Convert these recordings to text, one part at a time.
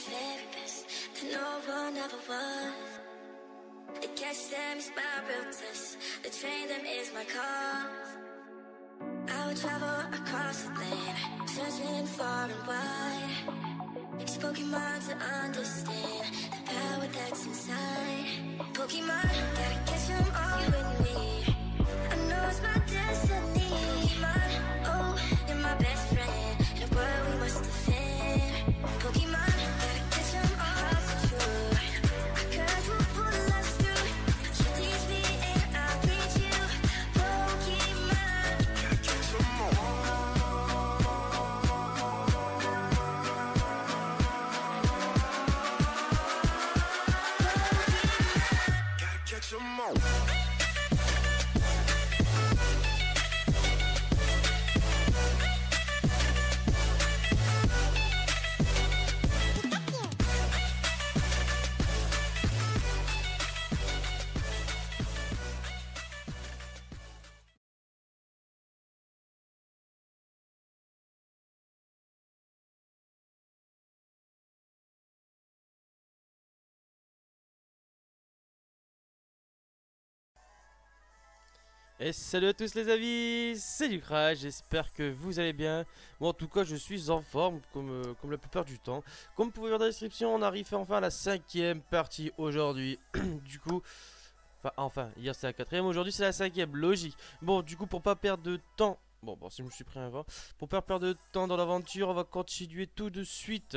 very best that no one ever was. To catch them is my real test. To train them is my cause. I would travel across the land, searching far and wide. It's Pokemon to understand the power that's inside. Pokemon, gotta catch them all with me. I know it's my destiny. Pokemon, oh, you're my best friend. In a world we must defend. Pokemon, gotta catch them all for true. I could will pull us through. You teach me and I'll teach you. Pokemon, gotta catch them all. Gotta catch them all. Et salut à tous les amis, c'est Lucra, j'espère que vous allez bien. Bon, en tout cas je suis en forme comme la plupart du temps. Comme vous pouvez voir dans la description, on arrive enfin à la 5e partie aujourd'hui. Du coup, hier c'était la 4e, aujourd'hui c'est la 5e, logique. Bon, du coup pour pas perdre de temps, bon si je me suis pris un vent, pour pas perdre de temps dans l'aventure, on va continuer tout de suite.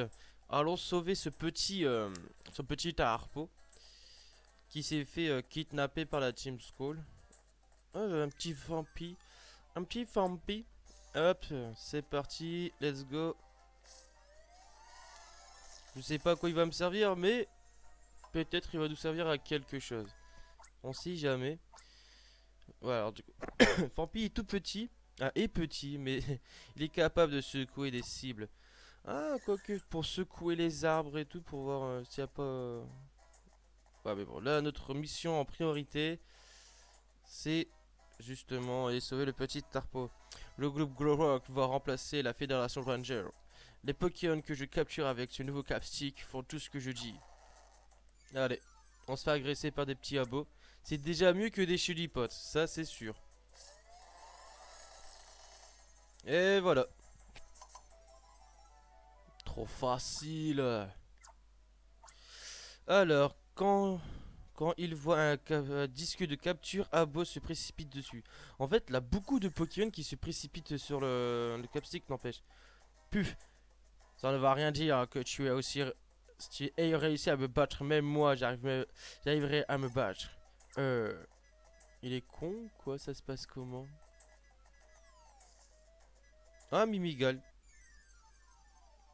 Allons sauver ce petit harpo qui s'est fait kidnapper par la Team Skull. Oh, un petit vampire. Un petit vampire. Hop, c'est parti. Let's go. Je sais pas à quoi il va me servir, mais peut-être il va nous servir à quelque chose. On sait jamais. Voilà, alors du coup. Vampire est tout petit. Ah, est petit, mais il est capable de secouer des cibles. Ah, quoique, pour secouer les arbres et tout, pour voir s'il n'y a pas... Ouais, mais bon, là, notre mission en priorité, c'est... justement, et sauver le petit Tarpo. Le groupe Glowrock va remplacer la Fédération Ranger. Les Pokémon que je capture avec ce nouveau capstick font tout ce que je dis. Allez, on se fait agresser par des petits abos. C'est déjà mieux que des chulipotes, ça c'est sûr. Et voilà. Trop facile. Alors, quand il voit un disque de capture, Abo se précipite dessus. En fait, là, beaucoup de Pokémon qui se précipitent sur le capstick, n'empêche. Puf, ça ne va rien dire hein, que tu aies réussi à me battre. Même moi, j'arriverai à me battre. Il est con, quoi? Ça se passe comment? Ah, Mimigal.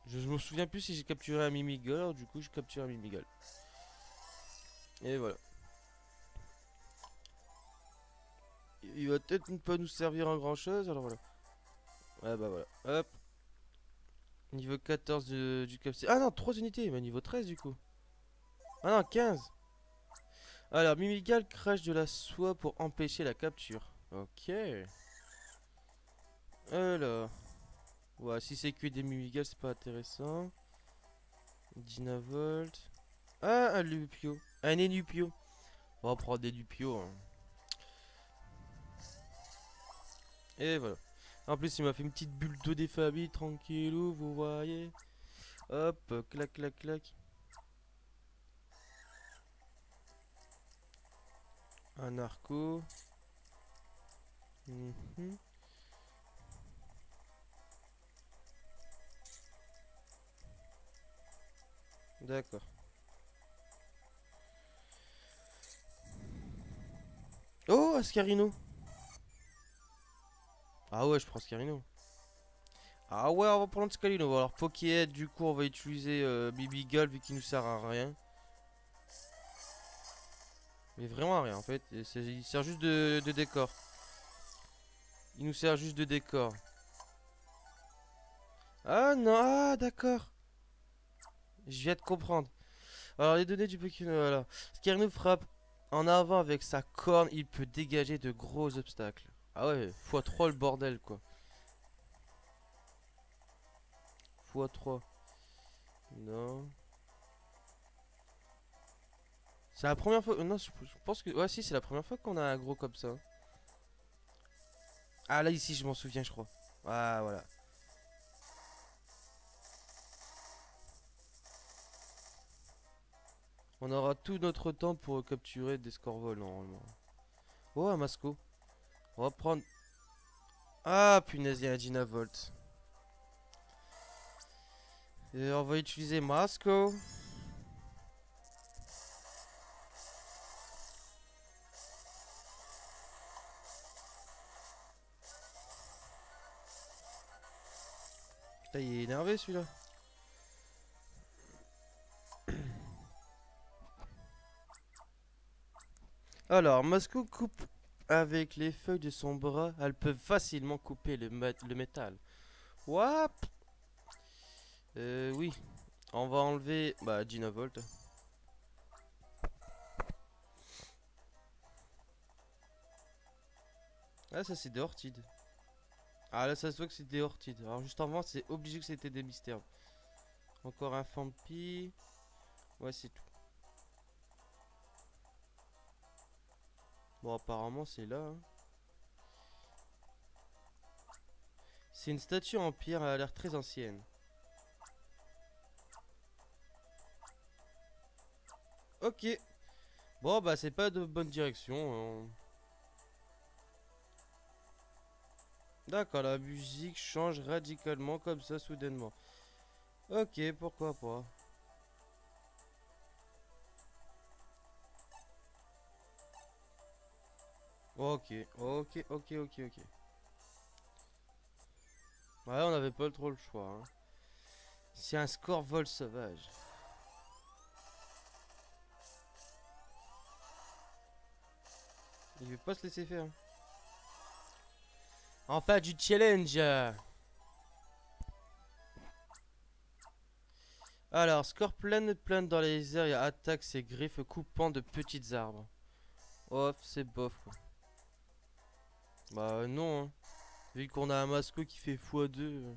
Je me souviens plus si j'ai capturé un Mimigal. Alors, du coup, je capture un Mimigal. Et voilà. Il va peut-être pas nous servir en grand chose, alors voilà. Ouais, bah voilà. Hop. Niveau 14 du capsule. Ah non, 3 unités, mais niveau 13 du coup. Ah non, 15. Alors, Mimigal crache de la soie pour empêcher la capture. Ok. Alors. Ouais, si c'est que des Mimigal, c'est pas intéressant. Dynavolt. Ah, un Lupio. Un Enupio. On va prendre des Lupio. Hein. Et voilà. En plus, il m'a fait une petite bulle d'eau des familles, tranquillou, vous voyez. Hop, clac, clac, clac. Un arco. D'accord. Oh, Ascarino. Ah ouais, je prends Ascarino. Ah ouais, on va prendre Ascarino. Alors, Pokéhead, du coup, on va utiliser Bibigal vu qu'il nous sert à rien. Mais vraiment à rien, en fait. Il sert juste de décor. Il nous sert juste de décor. Ah non, ah d'accord. Je viens de comprendre. Alors, les données du Pokémon, voilà. Ascarino frappe en avant avec sa corne. Il peut dégager de gros obstacles. Ah ouais, x3 le bordel, quoi. x3. Non. C'est la première fois. Non, je pense que. Ouais, si, c'est la première fois qu'on a un gros comme ça. Ah, là, ici, je m'en souviens, je crois. Ah, voilà. On aura tout notre temps pour capturer des scorvols, normalement. Oh, un Masco. On va prendre. Ah, punaise, il y a un Dynavolt. Et on va utiliser Masco. Putain, il est énervé celui-là. Alors, Masco coupe avec les feuilles de son bras. Elles peuvent facilement couper le métal. What? Oui. On va enlever. Bah, Dynavolt. Ah, ça c'est des Ortides. Ah, là, ça se voit que c'est des Ortides. Alors, juste avant, c'est obligé que c'était des mystères. Encore un Fampi. Ouais, c'est tout. Bon, apparemment, c'est là. Hein. C'est une statue en pierre, elle a l'air très ancienne. Ok. Bon, bah, c'est pas de bonne direction. Hein. D'accord, la musique change radicalement comme ça, soudainement. Ok, pourquoi pas. Ok, ok. Ouais, on avait pas trop le choix. Hein. C'est un score vol sauvage. Il veut pas se laisser faire. Enfin, du challenge. Alors, score plane dans les airs et attaque ses griffes coupant de petites arbres. Off, c'est bof quoi. Bah non, hein. Vu qu'on a un Masco qui fait x2.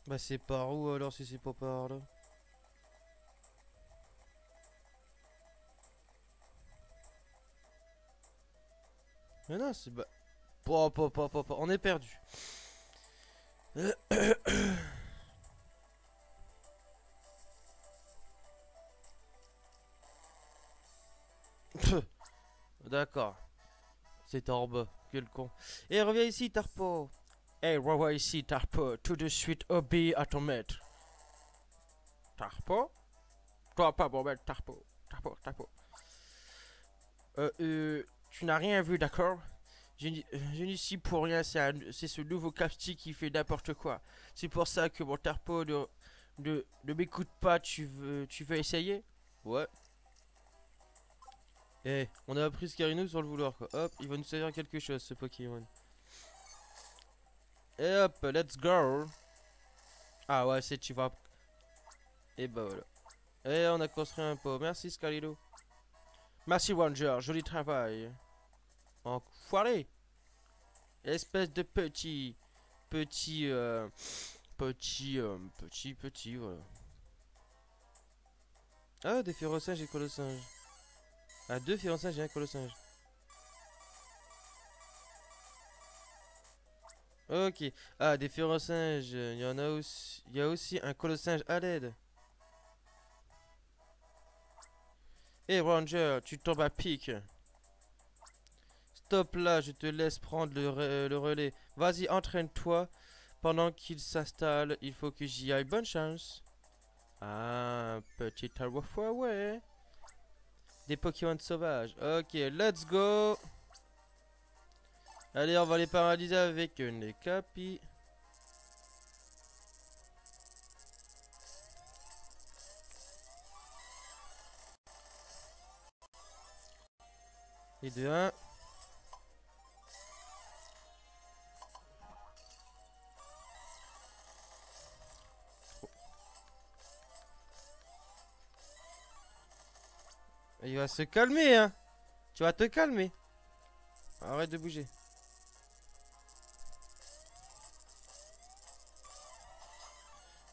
Bah c'est par où alors si c'est pas par là? Mais non, c'est bah... On est perdu. D'accord. C'est en bas. Quel con. Eh, reviens ici, Tarpo. Eh, reviens ici, Tarpo. Tout de suite, obéis à ton maître. Tarpo? Toi, pas bon maître, Tarpo. Tarpo. Tu n'as rien vu, d'accord? Je n'y suis pour rien, c'est ce nouveau capsti qui fait n'importe quoi. C'est pour ça que mon Tarpo ne m'écoute pas, tu veux essayer? Ouais. Eh, on a appris Scarino sans le vouloir quoi. Hop, il va nous servir à quelque chose ce Pokémon. Et hop, let's go. Ah ouais, c'est tu vas. Et bah voilà. Et on a construit un pot. Merci Scalino. Merci Ranger, joli travail. Enfoiré. Espèce de petit, voilà. Ah, des férocinges et colossinges. Ah, deux férocinges et un colossinge. Ok. Ah, des férocinges. Il y en a aussi. Il y a aussi un colossinge à l'aide. Hé Ranger, tu tombes à pic. Stop là, je te laisse prendre le relais. Vas-y, entraîne-toi. Pendant qu'il s'installe, il faut que j'y aille. Bonne chance. Ah, petit ouais. Des Pokémon sauvages. Ok, let's go. Allez, on va les paralyser avec une capi. Et de 1. Il va se calmer, hein. Tu vas te calmer. Arrête de bouger.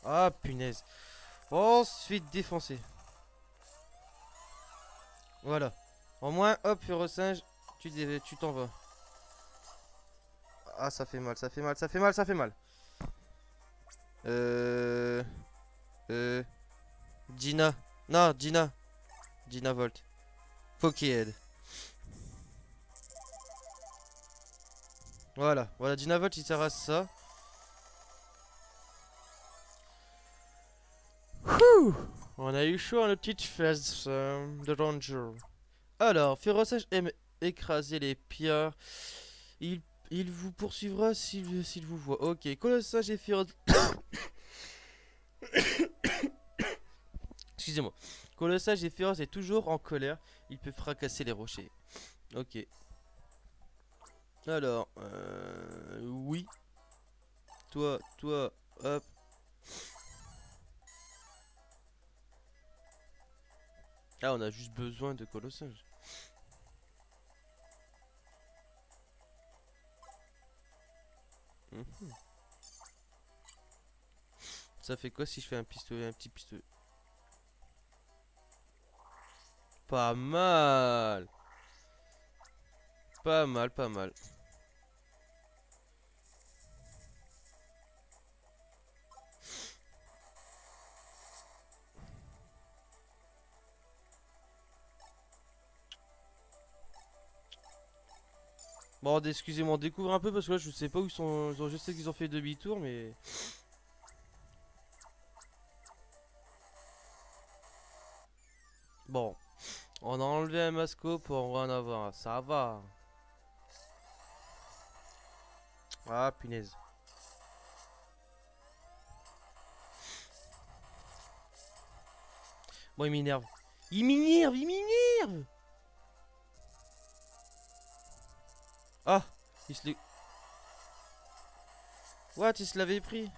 Ah, punaise. Ensuite, défoncer. Voilà. Au moins, hop, Férocinge, tu t'en vas. Ah, ça fait mal, ça fait mal, ça fait mal, ça fait mal. Euh... Gina. Non, Gina. Gina Volt. Faut qu'il aide. Voilà, voilà, Gina Volt, il sert à ça. Wouh! On a eu chaud à notre petite phase de Ranger. Alors, Féroçage aime écraser les pierres. Il, il vous poursuivra s'il vous voit. Ok, Colossage et Féroce... Excusez-moi. Colossage et Féroce est toujours en colère. Il peut fracasser les rochers. Ok. Alors, oui. Toi, hop. Ah, on a juste besoin de Colossage. Mhm. Ça fait quoi si je fais un pistolet, un petit pistolet? Pas mal. Pas mal, pas mal. Bon, excusez-moi, on découvre un peu parce que là je sais pas où ils sont. Je sais qu'ils ont fait demi-tour, mais. Bon, on a enlevé un masco pour en avoir un. Ça va. Ah, punaise. Bon, il m'énerve. Il m'énerve, il m'énerve. Ah, il se l'est. What, il se l'avait pris.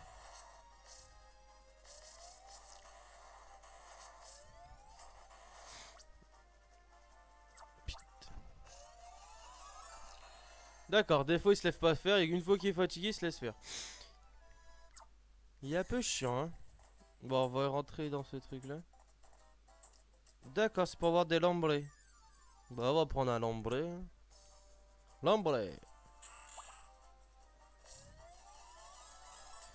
D'accord, des fois il se lève pas à faire et une fois qu'il est fatigué, il se laisse faire. Il est un peu chiant, hein. Bon, on va rentrer dans ce truc là. D'accord, c'est pour avoir des lambrés. Bah, on va prendre un lambré. Lambré.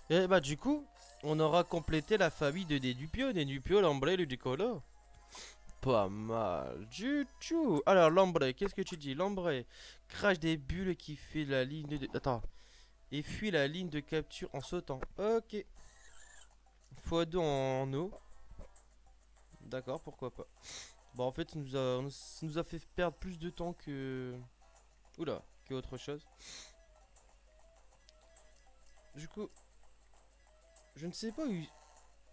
Et bah, du coup, on aura complété la famille de Dédupio. Dédupio, lambré, ludicolo. Pas mal du tout. Alors, lambré, qu'est-ce que tu dis? Lambré crache des bulles qui fait la ligne de. Attends. Et fuit la ligne de capture en sautant. Ok. x2 en eau. D'accord, pourquoi pas. Bon, en fait, ça nous a fait perdre plus de temps que. Oula, que autre chose. Du coup, je ne sais pas où ils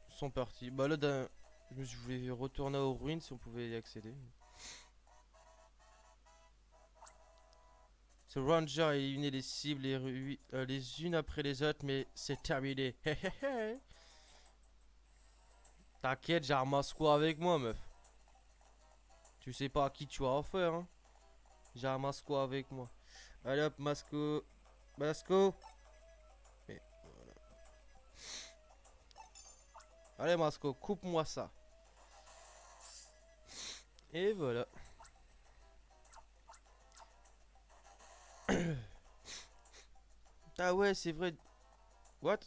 sont partis. Bah là, je voulais retourner aux ruines si on pouvait y accéder. Ce ranger a éliminé les cibles les unes après les autres, mais c'est terminé. T'inquiète, j'ai un masco avec moi, meuf. Tu sais pas à qui tu as affaire, hein. J'ai un masco avec moi. Allez hop, masco. Masco. Et voilà. Allez, masco, coupe-moi ça. Et voilà. Ah ouais, c'est vrai. What?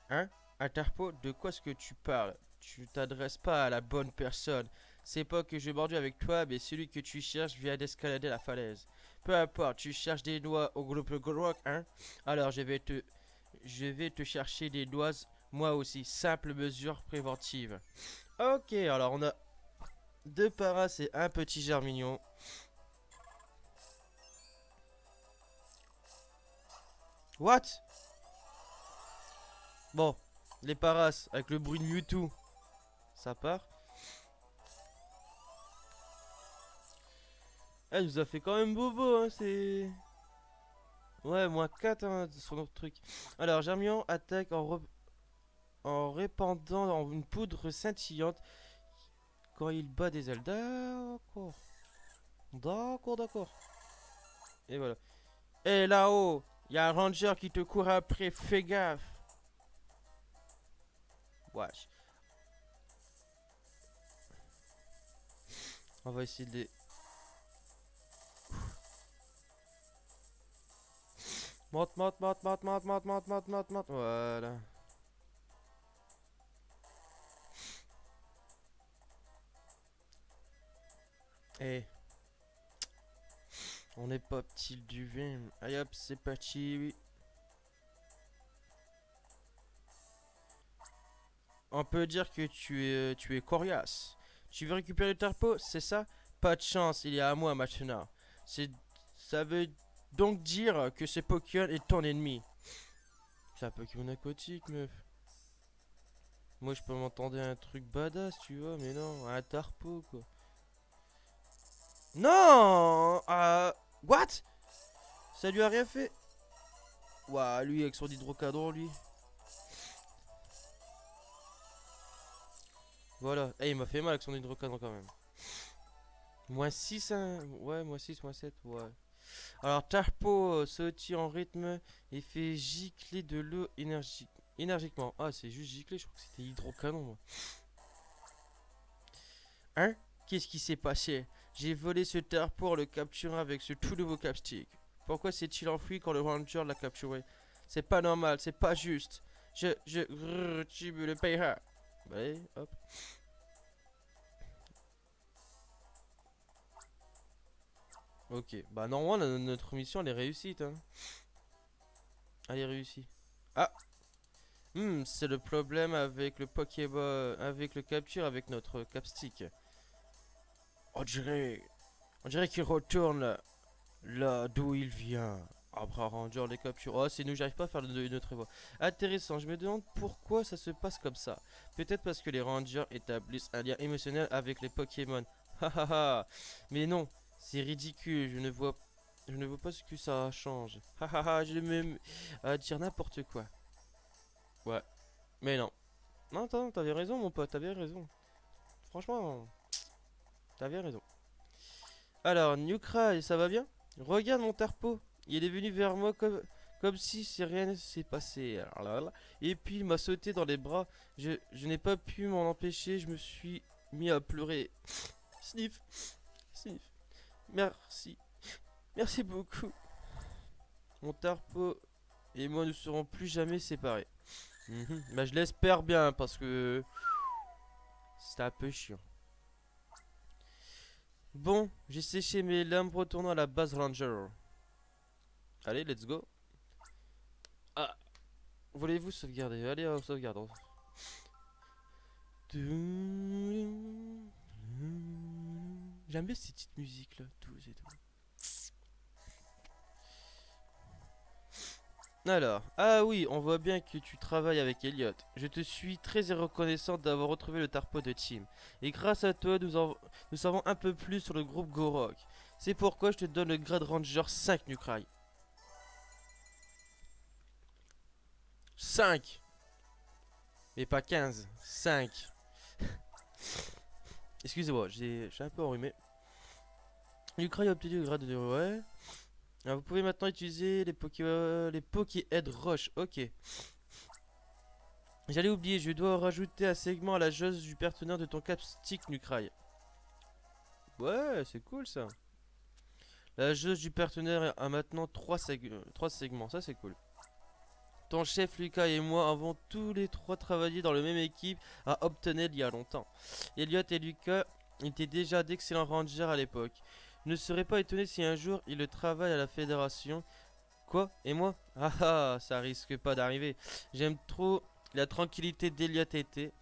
Hein? Interpo, de quoi est-ce que tu parles? Tu t'adresses pas à la bonne personne. C'est pas que je mordu avec toi, mais celui que tu cherches vient d'escalader la falaise. Peu importe, tu cherches des noix au groupe Grok, hein? Alors je vais te chercher des noix, moi aussi. Simple mesure préventive. Ok, alors on a deux paras et un petit germignon. What? Bon, les paras avec le bruit de Mewtwo, ça part. Elle nous a fait quand même bobo, hein, c'est... Ouais, moins 4 hein, sur notre truc. Alors, Germion attaque en répandant une poudre scintillante quand il bat des ailes. D'accord. D'accord, d'accord. Et voilà. Et là-haut, il y a un ranger qui te court après. Fais gaffe. Wesh. On va essayer de les... Monte, monte, monte, monte, monte, monte, monte, monte, monte, monte. Voilà. Eh. On n'est pas petit du vin. Allez hop, c'est parti. Oui. On peut dire que tu es coriace. Tu veux récupérer le tarpeau, c'est ça? Pas de chance, il est à moi maintenant. C'est, ça veut donc dire que ce Pokémon est ton ennemi. C'est un Pokémon aquatique, meuf. Moi, je peux m'entendre un truc badass, tu vois, mais non, un tarpeau, quoi. Non! What? Ça lui a rien fait? Ouah, lui, avec son hydrocadron, lui. Voilà. Eh, il m'a fait mal avec son hydrocadron, quand même. Moins 6, hein? Ouais, moins 6, moins 7, ouais. Alors, Tarpo sautille en rythme et fait gicler de l'eau énergiquement. Ah, c'est juste gicler, je crois que c'était hydrocanon, moi. Hein? Qu'est-ce qui s'est passé? J'ai volé ce Tarpo en le capturant avec ce tout nouveau capstick. Pourquoi s'est-il enfui quand le ranger l'a capturé? C'est pas normal, c'est pas juste. Tu me le payeras. Allez, hop. Ok, bah normalement notre mission elle est réussite, hein. Elle est réussie. Ah, c'est le problème avec le Pokéball, avec le capture, avec notre capstick. On dirait, on dirait qu'il retourne là d'où il vient. Après Ranger les captures. Oh, c'est nous, j'arrive pas à faire une autre voix. Intéressant, je me demande pourquoi ça se passe comme ça. Peut-être parce que les Rangers établissent un lien émotionnel avec les Pokémon. Hahaha. Mais non, c'est ridicule, je ne vois pas ce que ça change. Hahaha, je vais même dire n'importe quoi. Ouais, mais non. Non, t'avais raison, mon pote, t'avais raison. Franchement, t'avais raison. Alors, Newcry, ça va bien? Regarde mon tarpeau. Il est venu vers moi comme si rien ne s'est passé. Alors là. Et puis il m'a sauté dans les bras. Je n'ai pas pu m'en empêcher. Je me suis mis à pleurer. Sniff. Sniff. Merci. Merci beaucoup. Mon tarpeau et moi ne serons plus jamais séparés. Bah je l'espère bien parce que c'est un peu chiant. Bon, j'ai séché mes lames, retournant à la base Ranger. Allez, let's go. Ah, voulez-vous sauvegarder? Allez, on sauvegarde. J'aime bien ces petites musiques là, tout et tout. Alors, ah oui, on voit bien que tu travailles avec Elliot. Je te suis très reconnaissant d'avoir retrouvé le tarpeau de Tim. Et grâce à toi, nous savons un peu plus sur le groupe Gorok. C'est pourquoi je te donne le grade Ranger 5, Nukrai. 5. Mais pas 15, 5. Excusez-moi, j'ai un peu enrhumé. Nukrai a obtenu le grade de... Ouais. Alors vous pouvez maintenant utiliser les Poké-Head Roche. Ok. J'allais oublier, je dois rajouter un segment à la jauge du partenaire de ton capstick, Nukrai. Ouais, c'est cool ça. La jauge du partenaire a maintenant 3 segments, ça c'est cool. Ton chef Lucas et moi avons tous les 3 travaillé dans la même équipe à Obtenel il y a longtemps. Elliot et Lucas étaient déjà d'excellents rangers à l'époque. Je ne serais pas étonné si un jour ils le travaillent à la fédération. Quoi? Et moi? Ah ah, ça risque pas d'arriver. J'aime trop la tranquillité d'Elliot et T.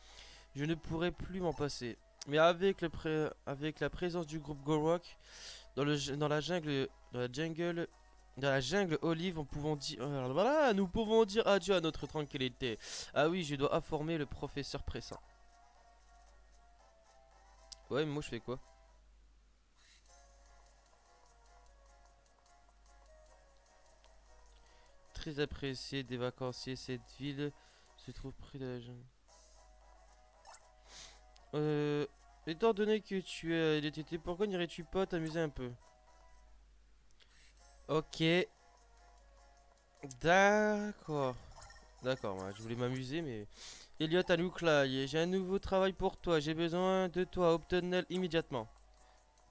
Je ne pourrais plus m'en passer. Mais avec la présence du groupe Gorok dans la jungle, Olive, nous pouvons dire adieu à notre tranquillité. Ah oui, je dois informer le professeur Pressant. Ouais, mais moi je fais quoi? Très apprécié des vacanciers, cette ville se trouve près de la jungle. étant donné que tu es LTT, pourquoi n'irais-tu pas t'amuser un peu? Ok. D'accord. D'accord, ouais, je voulais m'amuser, mais... Elliot à Luclay, j'ai un nouveau travail pour toi. J'ai besoin de toi, Optonel, immédiatement.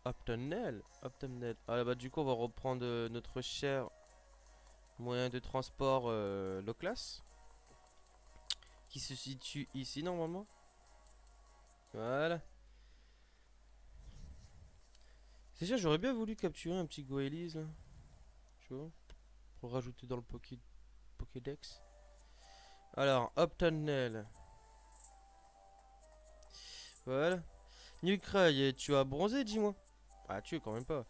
Optonel? Optonel. Ah bah du coup, on va reprendre notre cher moyen de transport low class. Qui se situe ici, normalement. Voilà. C'est ça, j'aurais bien voulu capturer un petit Goélis, là. Tu vois? Pour rajouter dans le Pokédex. Alors, Optonel. Voilà. Newcry, tu as bronzé, dis-moi. Ah, tu es quand même pas.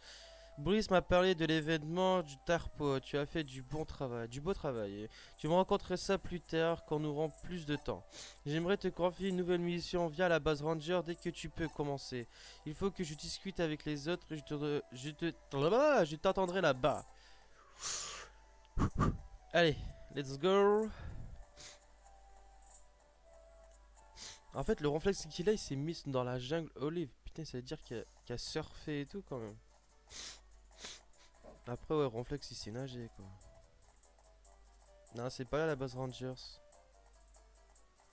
Brice m'a parlé de l'événement du Tarpo. Tu as fait du bon travail, du beau travail. Tu me raconteras ça plus tard quand nous aurons plus de temps. J'aimerais te confier une nouvelle mission via la base Ranger dès que tu peux commencer. Il faut que je discute avec les autres. Je t'attendrai là-bas. Allez, let's go. En fait, le réflexe qu'il a, il s'est mis dans la jungle Olive. Putain, ça veut dire qu'il a surfé et tout quand même. Après, ouais, Ronflex il s'est nagé quoi. Non, c'est pas là la base Rangers.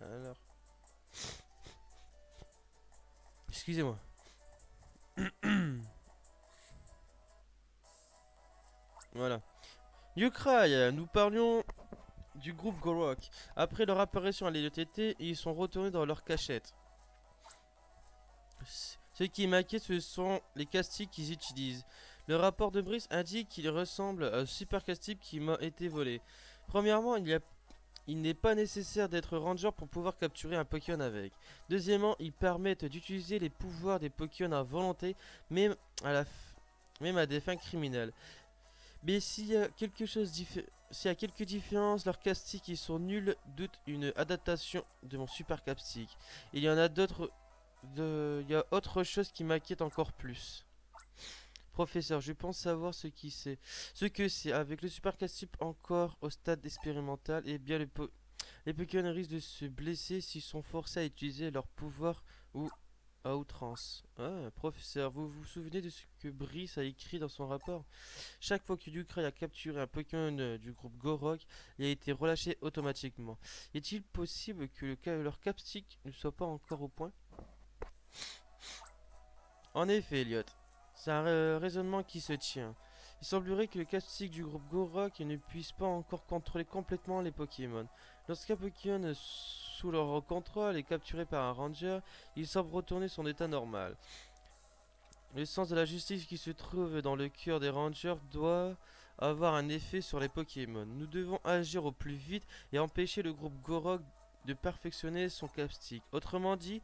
Alors. Excusez-moi. Voilà. Yukrai, nous parlions du groupe Gorok. Après leur apparition à l'IETT, ils sont retournés dans leur cachette. Ce qui m'inquiète, ce sont les castiques qu'ils utilisent. Le rapport de Brice indique qu'il ressemble à un super castique qui m'a été volé. Premièrement, il n'est pas nécessaire d'être ranger pour pouvoir capturer un Pokémon avec. Deuxièmement, ils permettent d'utiliser les pouvoirs des Pokémon à volonté, même même à des fins criminelles. Mais s'il y a s'il y a quelques différences, leurs castiques ils sont nuls, doute une adaptation de mon super capstique. Il y en a d'autres, il y a autre chose qui m'inquiète encore plus. Professeur, je pense savoir ce que c'est. Avec le super castique encore au stade expérimental, et bien les Pokémon risquent de se blesser s'ils sont forcés à utiliser leur pouvoir ou à outrance. Ah, professeur, vous vous souvenez de ce que Brice a écrit dans son rapport? Chaque fois que Lucray a capturé un Pokémon du groupe Gorok, il a été relâché automatiquement. Est-il possible que leur capstique ne soit pas encore au point? En effet, Elliot. C'est un raisonnement qui se tient. Il semblerait que le capstique du groupe Gorok ne puisse pas encore contrôler complètement les Pokémon. Lorsqu'un Pokémon sous leur contrôle est capturé par un Ranger, il semble retourner son état normal. Le sens de la justice qui se trouve dans le cœur des Rangers doit avoir un effet sur les Pokémon. Nous devons agir au plus vite et empêcher le groupe Gorok de perfectionner son capstique. Autrement dit,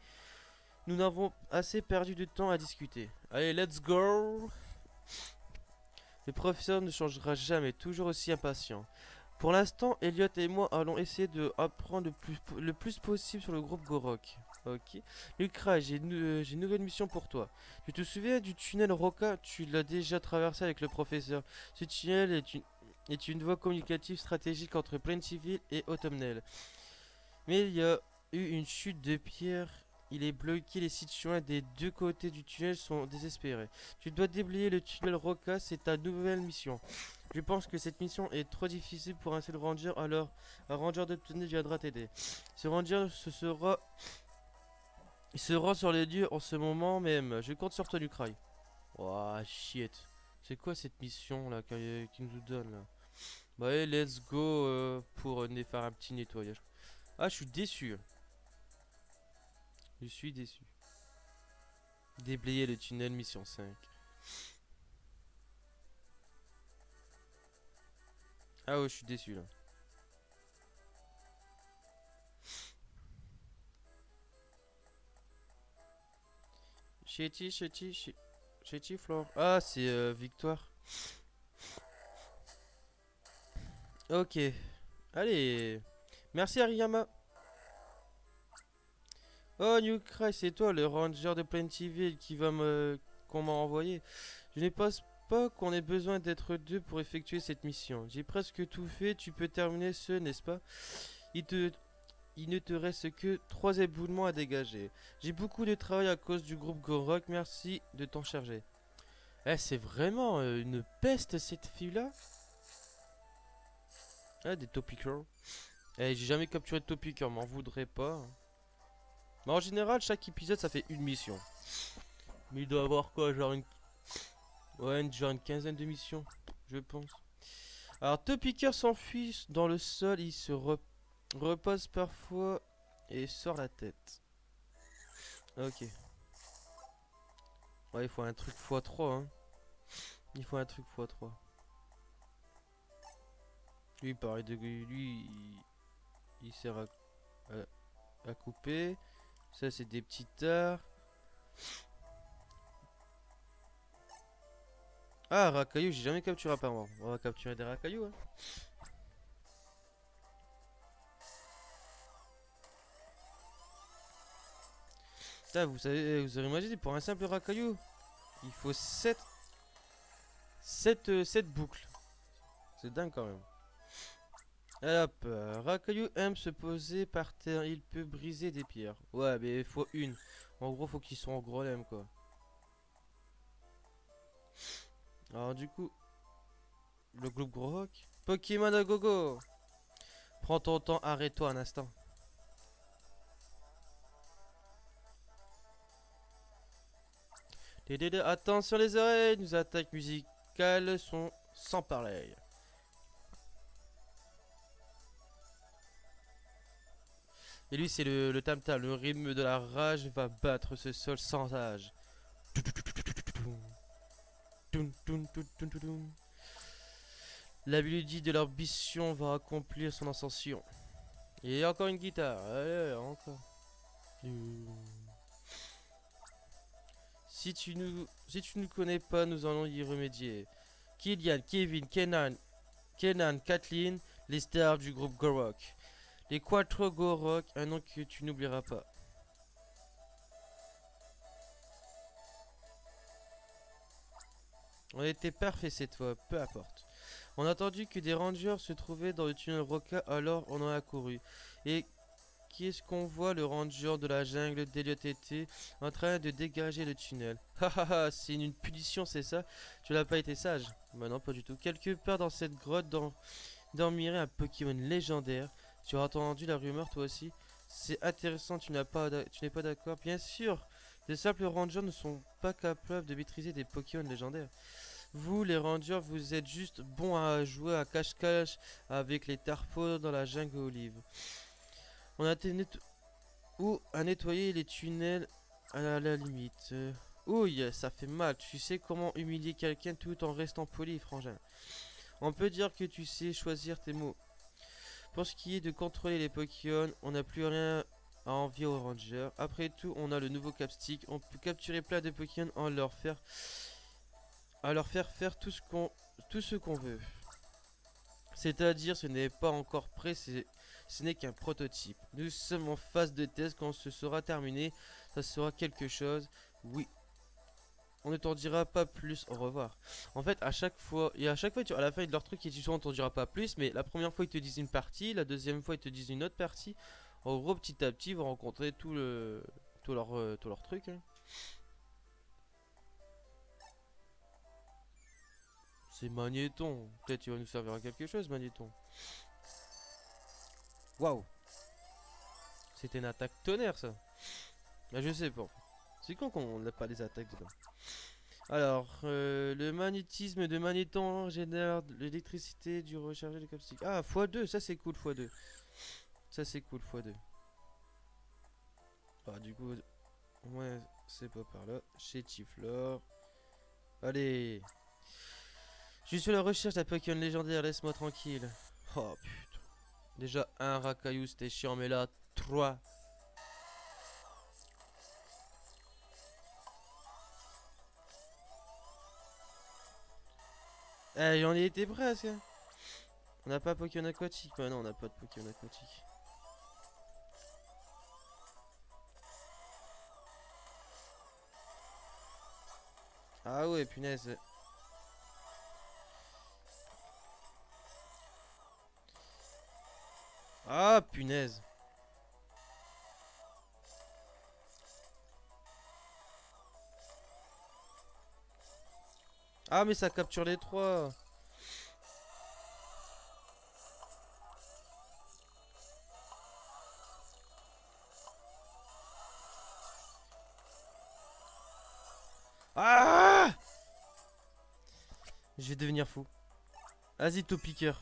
nous n'avons assez perdu de temps à discuter. Allez, let's go! Le professeur ne changera jamais, toujours aussi impatient. Pour l'instant, Elliot et moi allons essayer de apprendre le plus possible sur le groupe Gorok. Ok. Lucra, j'ai une nouvelle mission pour toi. Tu te souviens du tunnel Roca? Tu l'as déjà traversé avec le professeur. Ce tunnel est une voie communicative stratégique entre Plaintiville et Autumnel. Mais il y a eu une chute de pierre. Il est bloqué, les citoyens des deux côtés du tunnel sont désespérés. Tu dois déblayer le tunnel Roca, c'est ta nouvelle mission. Je pense que cette mission est trop difficile pour un seul ranger, alors un ranger de tunnel viendra t'aider. Ce ranger il se rend sur les lieux en ce moment même. Je compte sur toi, Lucray. Ouah, shit. C'est quoi cette mission là qui nous donne là? Bah allez, let's go pour faire un petit nettoyage. Ah, je suis déçu. Je suis déçu. Déblayer le tunnel, mission 5. Ah ouais, je suis déçu là. Chéti, Flore. Ah, c'est Victoire. Ok. Allez. Merci, Ariyama. Oh, New Cry, c'est toi, le ranger de Plaintiville qu'on m'a envoyé. Je ne pense pas qu'on ait besoin d'être deux pour effectuer cette mission. J'ai presque tout fait, tu peux terminer ce, n'est-ce pas? Il te il ne te reste que 3 éboulements à dégager. J'ai beaucoup de travail à cause du groupe Gorok, merci de t'en charger. Eh, c'est vraiment une peste cette fille-là. Ah, des Topickers. Eh, j'ai jamais capturé de Topicker, m'en voudrais pas. Mais en général, chaque épisode, ça fait une mission. Mais il doit avoir quoi, genre une... Ouais, genre une quinzaine de missions, je pense. Alors, Topicker s'enfuit dans le sol, il se repose parfois et sort la tête. Ok. Ouais, il faut un truc x3, hein. Il faut un truc x3. Lui, pareil, lui, il sert à couper. Ça, c'est des petits tards. Ah, racaillou, j'ai jamais capturé apparemment. On va capturer des racailloux, hein. Putain, vous avez imaginé, pour un simple racaillou, il faut 7 boucles. C'est dingue quand même. Allez hop, racaillou aime se poser par terre, il peut briser des pierres. Ouais, mais il faut une. En gros, faut qu'ils soient en gros lemme, quoi. Alors du coup, le groupe Grok. Pokémon à gogo. Prends ton temps, arrête-toi un instant. Attention les oreilles, nos attaques musicales sont sans pareil. Et lui c'est le tam-tam, le rythme de la rage va battre ce sol sans âge. La mélodie de l'ambition va accomplir son ascension. Et encore une guitare, allez, encore. Si tu ne connais pas, nous allons y remédier. Kylian, Kevin, Kenan, Kathleen, les stars du groupe Gorok. Les Quattro Gorok, un nom que tu n'oublieras pas. On était parfait cette fois, peu importe. On a entendu que des rangers se trouvaient dans le tunnel Roca, alors on en a couru. Et qu'est-ce qu'on voit, le ranger de la jungle d'Eliott était en train de dégager le tunnel. Hahaha, c'est une punition, c'est ça? Tu n'as pas été sage? Bah non, pas du tout. Quelque part dans cette grotte dormirait un Pokémon légendaire. Tu as entendu la rumeur toi aussi? C'est intéressant, tu n'es pas d'accord? Bien sûr, de simples rangers ne sont pas capables de maîtriser des Pokémon légendaires. Vous, les rangers, vous êtes juste bons à jouer à cache-cache avec les tarpos dans la jungle olive. On a été ou à nettoyer les tunnels à la limite. Ouille, ça fait mal. Tu sais comment humilier quelqu'un tout en restant poli, frangin. On peut dire que tu sais choisir tes mots. Pour ce qui est de contrôler les Pokémon, on n'a plus rien à envier aux Rangers. Après tout, on a le nouveau Capstick. On peut capturer plein de Pokémon en leur faire faire tout ce qu'on veut. C'est-à-dire, ce n'est pas encore prêt, ce n'est qu'un prototype. Nous sommes en phase de test. Quand ce sera terminé, ça sera quelque chose. Oui. On ne t'en dira pas plus. Au revoir. En fait, à chaque fois, à la fin de leur truc, ils disent on t'en dira pas plus. Mais la première fois, ils te disent une partie. La deuxième fois, ils te disent une autre partie. En gros, petit à petit, ils vont rencontrer tout leur truc. Hein. C'est Magnéton. Peut-être il va nous servir à quelque chose, Magnéton. Waouh. C'était une attaque tonnerre, ça. Bah, je sais pas. C'est con qu'on n'a pas les attaques dedans. Alors, le magnétisme de Magnéton génère de l'électricité du recharger de capsule. Ah, x2, ça c'est cool, x2. Ça c'est cool, x2. Ah, du coup, ouais, c'est pas par là. Chez Tiflor. Allez. Je suis à la recherche d'un Pokémon légendaire, laisse-moi tranquille. Oh putain. Déjà, un Racaillou, c'était chiant, mais là, 3. Eh, j'en ai été presque. Hein. On n'a pas Pokémon aquatique. Ouais, non, on n'a pas de Pokémon aquatique. Ah ouais, punaise. Ah, punaise. Ah, mais ça capture les trois. Ah! Je vais devenir fou. Vas-y, Topiqueur.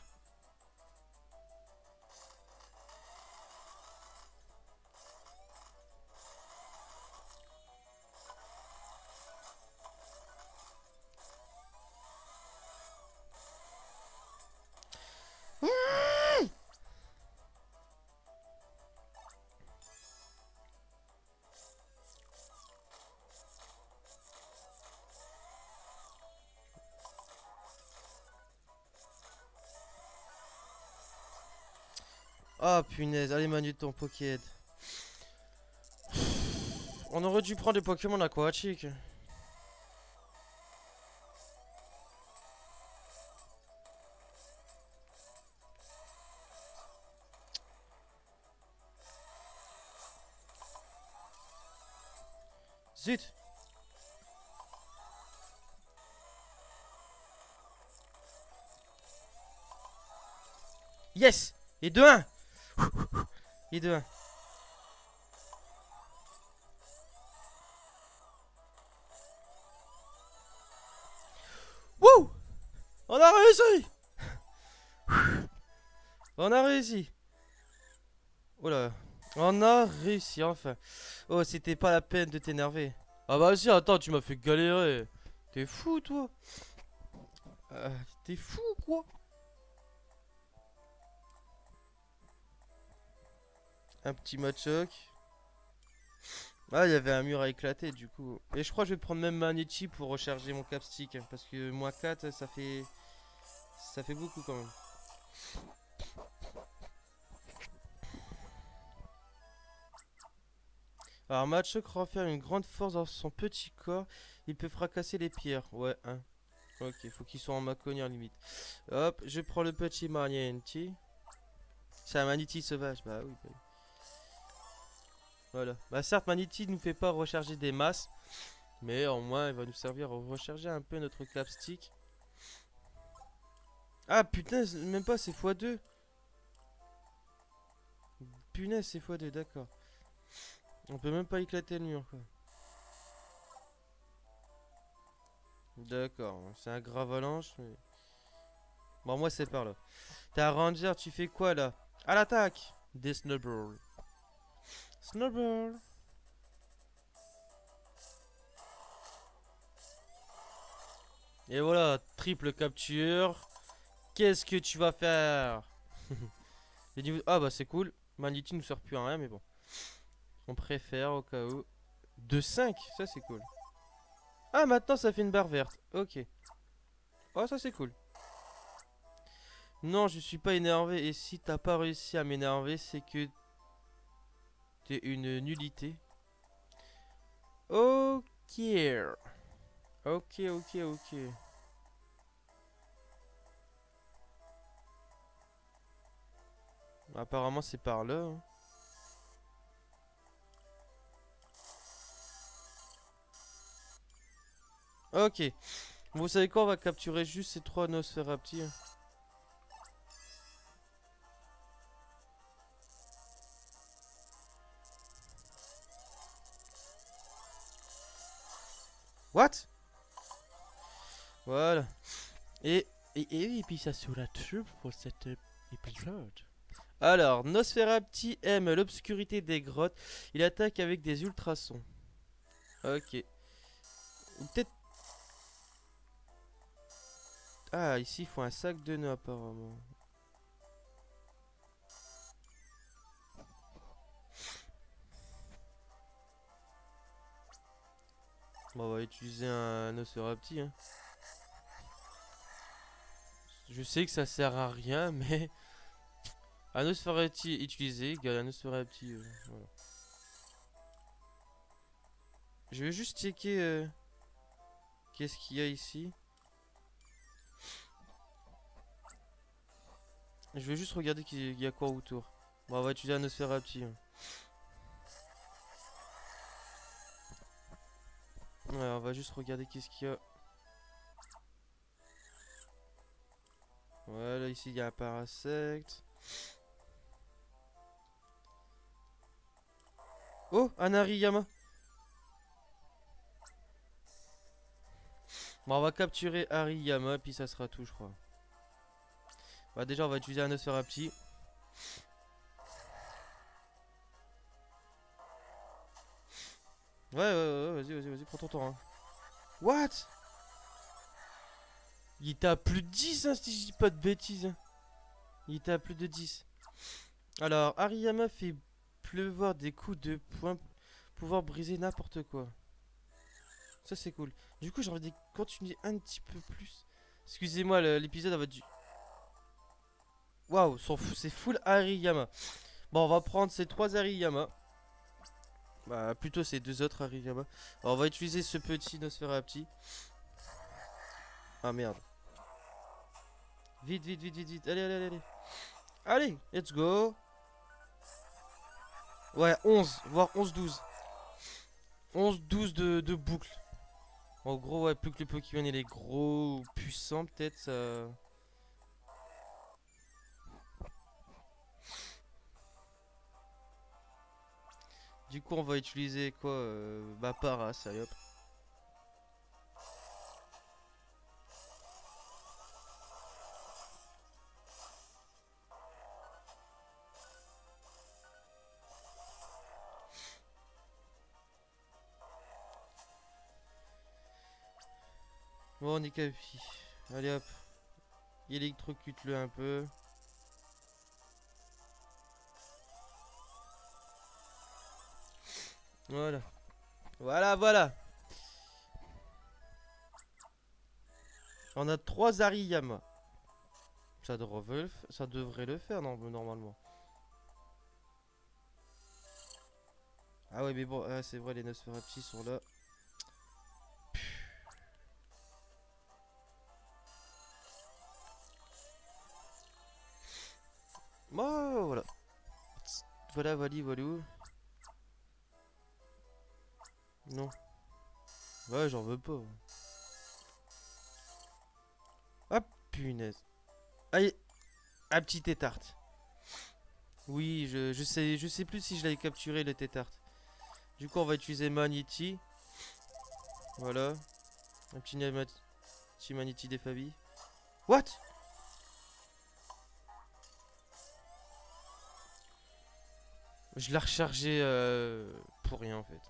Ah, punaise. Allez, Manu, ton Pokédex. On aurait dû prendre des Pokémon aquatiques. Zut. Yes. Et 2-1. Et 2-1. Wouh. On a réussi. On a réussi. Oh là. On a réussi, enfin. Oh, c'était pas la peine de t'énerver. Ah bah si, attends, tu m'as fait galérer. T'es fou, toi. T'es fou, quoi. Un petit Machoc. Ah, il y avait un mur à éclater, du coup. Et je crois que je vais prendre même Magnéti pour recharger mon capstick. Parce que moins 4, ça fait... Ça fait beaucoup, quand même. Alors, Machoc renferme une grande force dans son petit corps. Il peut fracasser les pierres. Ouais, hein. Ok, faut qu'il soit en maconnière limite. Hop, je prends le petit Magnéti. C'est un Magnéti sauvage, bah oui. Bah oui. Voilà. Bah certes, Magnéti ne nous fait pas recharger des masses. Mais au moins, il va nous servir à recharger un peu notre capstick. Ah putain, même pas, c'est x2. Punaise, c'est x2, d'accord. On peut même pas éclater le mur, quoi. D'accord, c'est un gravalanche, mais... Bon, moi, c'est par là. T'es un ranger, tu fais quoi, là? À l'attaque! Des snowballs. Snowball. Et voilà, triple capture. Qu'est-ce que tu vas faire? Ah bah c'est cool. Magnéti nous sert plus à rien, mais bon. On préfère au cas où. De 5, ça c'est cool. Ah, maintenant ça fait une barre verte. Ok. Oh, ça c'est cool. Non, je suis pas énervé. Et si t'as pas réussi à m'énerver, c'est que t'es une nullité. Ok. Ok, ok, ok. Apparemment c'est par là, hein. Ok. Vous savez quoi, on va capturer juste ces 3 Nosferapti. What? Voilà. Et puis ça sera tout pour cet épisode. Alors, Nosferapti aime l'obscurité des grottes. Il attaque avec des ultrasons. Ok. Ou peut-être... Ah, ici, il faut un sac de nœuds apparemment. Bon, on va utiliser un Nosferapti, hein. Je sais que ça sert à rien, mais... Un Nosferapti utilisé égale un Nosferapti... voilà. Je vais juste checker... qu'est-ce qu'il y a ici. Je vais juste regarder qu'il y a quoi autour. Bon, on va utiliser un Nosferapti, hein. Ouais, on va juste regarder qu'est-ce qu'il y a. Voilà, ici il y a un parasect. Oh, un Hariyama. Bon, on va capturer Hariyama, puis ça sera tout, je crois. Bah, déjà, on va utiliser un Nosferapti. Ouais, vas-y, prends ton temps. Hein. What? Il était à plus de 10, hein, si je dis pas de bêtises. Hein. Il était à plus de 10. Alors, Hariyama fait pleuvoir des coups de poing, pouvoir briser n'importe quoi. Ça, c'est cool. Du coup, j'ai envie de continuer un petit peu plus. Excusez-moi, l'épisode va du... Waouh, c'est full Hariyama. Bon, on va prendre ces 3 Hariyama. Bah, plutôt ces 2 autres Hariyama. Alors, on va utiliser ce petit Nosferapti. Ah, merde. Vite. Allez. Allez, let's go. Ouais, 11, voire 11-12. 11-12 de boucle. En gros, ouais, plus que le Pokémon il est gros ou puissant, peut-être ça... Du coup, on va utiliser quoi bah, Paras, allez hop. Bon, on est capi. Allez hop. Électrocute-le un peu. Voilà. On a 3 Hariyama. Ça devrait le faire normalement. Ah ouais, mais bon, c'est vrai, les Nosferapti sont là. Bon, voilà. Voilà. Non. Ouais, j'en veux pas. Ah, punaise. Allez, un petit tétarte. Oui, je sais plus si je l'avais capturé le tétarte. Du coup, on va utiliser Manity. Voilà. Un petit Manity des familles. What? Je l'ai rechargé pour rien en fait.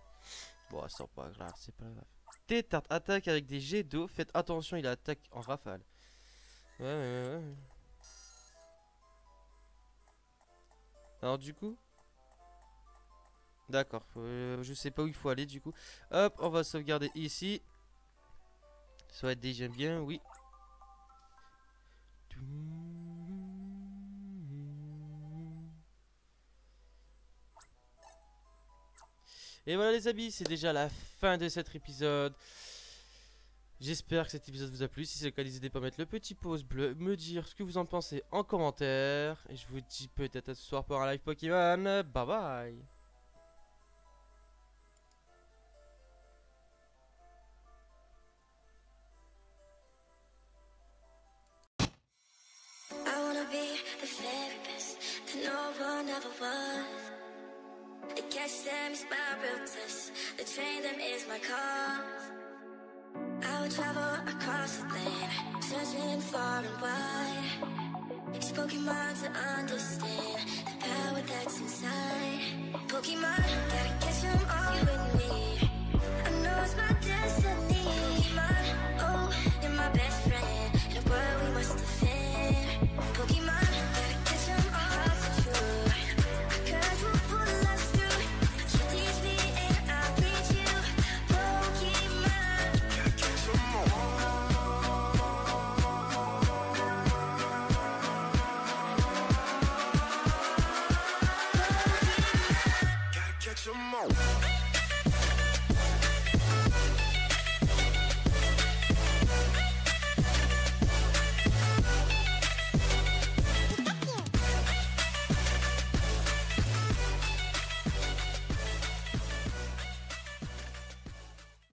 Bon, c'est pas grave, c'est pas grave. Tétarte attaque avec des jets d'eau. Faites attention, il attaque en rafale. Ouais. Alors du coup... D'accord, je sais pas où il faut aller du coup. Hop, on va sauvegarder ici. Ça va être déjà bien, oui. Et voilà les amis, c'est déjà la fin de cet épisode. J'espère que cet épisode vous a plu. Si c'est le cas, n'hésitez pas à mettre le petit pouce bleu, me dire ce que vous en pensez en commentaire. Et je vous dis peut-être à ce soir pour un live Pokémon. Bye bye. I wanna be the very best that no one ever was. To catch them is my real test. To train them is my cause. I would travel across the land, searching far and wide. It's Pokemon to understand the power that's inside. Pokemon, gotta catch them all with me. I know it's my destiny.